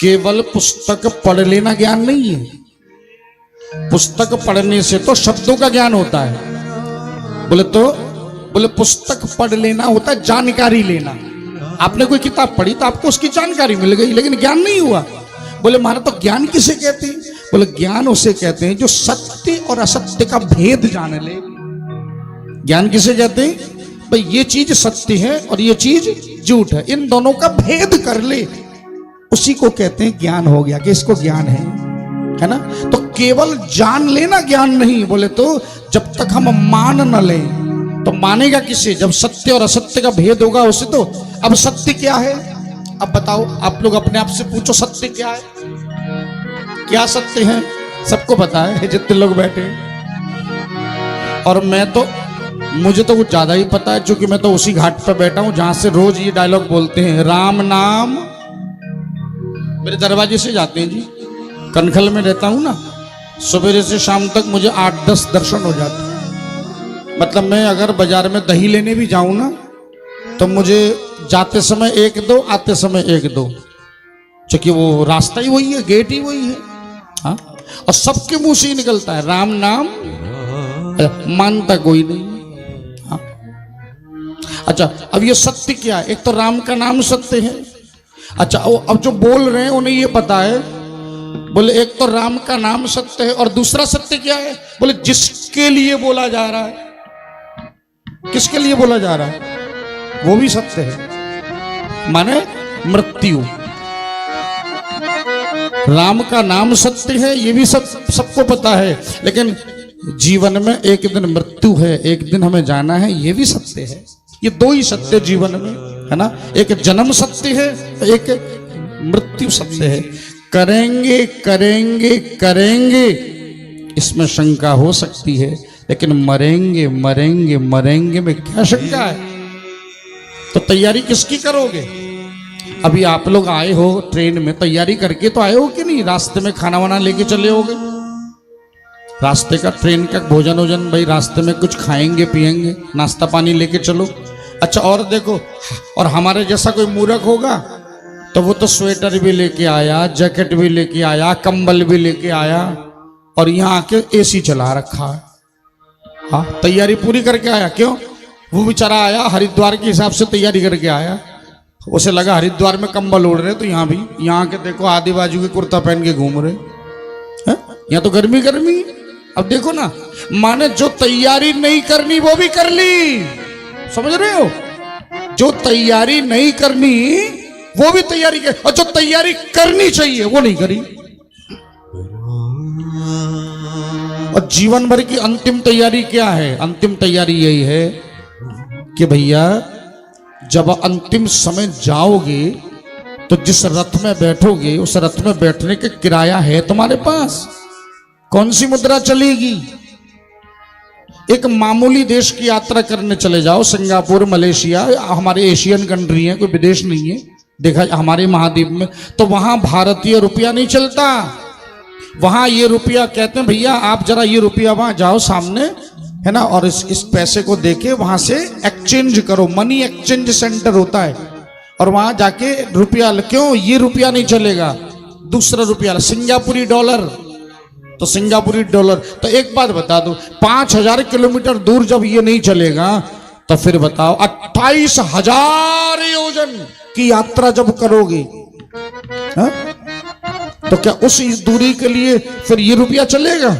केवल पुस्तक पढ़ लेना ज्ञान नहीं है। पुस्तक पढ़ने से तो शब्दों का ज्ञान होता है। बोले पुस्तक पढ़ लेना होता है जानकारी लेना। आपने कोई किताब पढ़ी तो आपको उसकी जानकारी मिल गई, लेकिन ज्ञान नहीं हुआ। बोले महाराज तो ज्ञान किसे कहते हैं? बोले ज्ञान उसे कहते हैं जो सत्य और असत्य का भेद जान ले। ज्ञान किसे कहते हैं? भाई ये चीज सत्य है और ये चीज झूठ है, इन दोनों का भेद कर ले, उसी को कहते हैं ज्ञान हो गया कि इसको ज्ञान है ना। तो केवल जान लेना ज्ञान नहीं। बोले तो जब तक हम मान न लें तो मानेगा किसे? जब सत्य और असत्य का भेद होगा उसे। तो अब सत्य क्या है? अब बताओ, आप लोग अपने आप से पूछो सत्य क्या है? क्या सत्य है? सबको पता है जितने लोग बैठे हैं। और मुझे तो कुछ ज्यादा ही पता है, क्योंकि मैं तो उसी घाट पर बैठा हूं जहां से रोज ये डायलॉग बोलते हैं, राम नाम मेरे दरवाजे से जाते हैं जी। कनखल में रहता हूं ना, सवेरे से शाम तक मुझे 8-10 दर्शन हो जाते हैं। मतलब मैं अगर बाजार में दही लेने भी जाऊं ना तो मुझे जाते समय 1-2, आते समय 1-2, क्योंकि वो रास्ता ही वही है, गेट ही वही है। हाँ, और सबके मुंह से ही निकलता है राम नाम, मानता कोई नहीं। हाँ। अच्छा, अब ये सत्य क्या है? एक तो राम का नाम सत्य है। अच्छा, अब जो बोल रहे हैं उन्हें ये पता है। बोले एक तो राम का नाम सत्य है और दूसरा सत्य क्या है? बोले जिसके लिए बोला जा रहा है, किसके लिए बोला जा रहा है वो भी सत्य है, माने मृत्यु। राम का नाम सत्य है, ये भी सबको पता है, लेकिन जीवन में एक दिन मृत्यु है, एक दिन हमें जाना है, ये भी सत्य है। ये दो ही सत्य जीवन में है ना। एक जन्म सत्य है, एक मृत्यु सत्य है। करेंगे करेंगे करेंगे इसमें शंका हो सकती है, लेकिन मरेंगे मरेंगे मरेंगे में क्या शंका है? तो तैयारी किसकी करोगे? अभी आप लोग आए हो ट्रेन में, तैयारी करके तो आए हो कि नहीं? रास्ते में खाना वाना लेके चले होगे, रास्ते का ट्रेन का भोजन वोजन, भाई रास्ते में कुछ खाएंगे पिएंगे, नाश्ता पानी लेके चलो। अच्छा, और देखो, और हमारे जैसा कोई मूर्ख होगा तो वो तो स्वेटर भी लेके आया, जैकेट भी लेके आया, कंबल भी लेके आया, और यहाँ आके एसी चला रखा है। हाँ, तैयारी पूरी करके आया। क्यों? वो बेचारा आया हरिद्वार के हिसाब से तैयारी करके आया, उसे लगा हरिद्वार में कंबल ओढ़ रहे तो यहाँ भी, यहाँ के देखो आदि बाजू के कुर्ता पहन के घूम रहे हैं, यहाँ तो गर्मी गर्मी। अब देखो ना, माने जो तैयारी नहीं करनी वो भी कर ली, समझ रहे हो? जो तैयारी नहीं करनी वो भी तैयारी कर, और जो तैयारी करनी चाहिए वो नहीं करी। और जीवन भर की अंतिम तैयारी क्या है? अंतिम तैयारी यही है कि भैया जब अंतिम समय जाओगे तो जिस रथ में बैठोगे उस रथ में बैठने का किराया है तुम्हारे पास? कौन सी मुद्रा चलेगी? एक मामूली देश की यात्रा करने चले जाओ, सिंगापुर, मलेशिया, हमारे एशियन कंट्री है, कोई विदेश नहीं है, देखा हमारे महाद्वीप में, तो वहां भारतीय रुपया नहीं चलता। वहां ये रुपया कहते हैं भैया आप जरा ये रुपया वहां जाओ सामने, है ना, और इस पैसे को देके वहां से एक्सचेंज करो। मनी एक्सचेंज सेंटर होता है, और वहां जाके रुपया, क्यों ये रुपया नहीं चलेगा, दूसरा रुपया, सिंगापुरी डॉलर। तो सिंगापुरी डॉलर, तो एक बात बता दो, 5000 किलोमीटर दूर जब ये नहीं चलेगा तो फिर बताओ 28,000 योजन की यात्रा जब करोगे, हा? तो क्या उस दूरी के लिए फिर ये रुपया चलेगा?